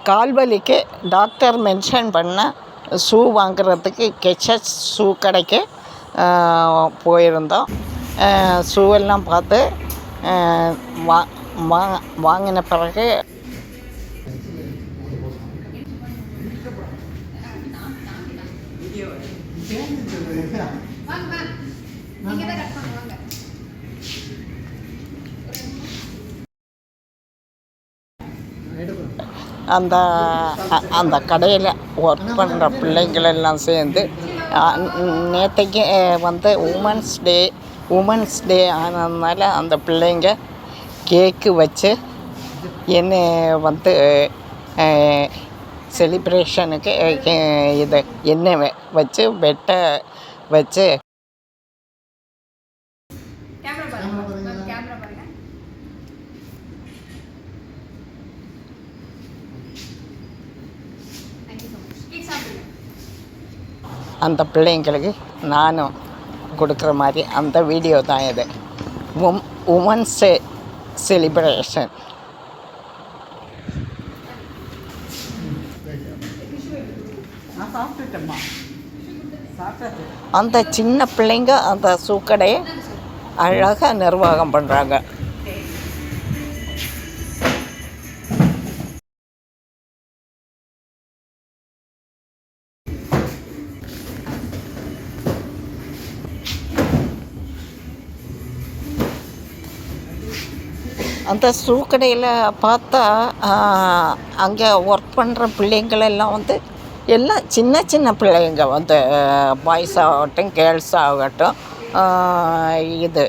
கால் வலிக்கு doctor mention பண்ண shoe வாங்குறதுக்கு கெச்சஸ் ஷூ கடைக்கு போயிருந்தோம். ஷூ எல்லாம் பார்த்து வாங்கின பிறகு அந்த அந்த கடையில் ஒர்க் பண்ணுற பிள்ளைங்களெல்லாம் சேர்ந்து நேற்றைக்கு உமன்ஸ் டே ஆனதுனால அந்த பிள்ளைங்க கேக்கு வச்சு என்னை செலிப்ரேஷனுக்கு இது எண்ணெய் வச்சு வச்சு அந்த பிள்ளைங்களுக்கு நானும் கொடுக்குற மாதிரி அந்த வீடியோ தான் இது. Women's day celebration. அந்த சின்ன பிள்ளைங்க அந்த சூக்கடையை அழகாக நிர்வாகம் பண்ணுறாங்க. அந்த ஷூ கடையில் பார்த்தா அங்கே ஒர்க் பண்ணுற பிள்ளைங்களெல்லாம் எல்லாம் சின்ன சின்ன பிள்ளைங்க பாய்ஸ் ஆகட்டும் கேர்ள்ஸ் ஆகட்டும் இது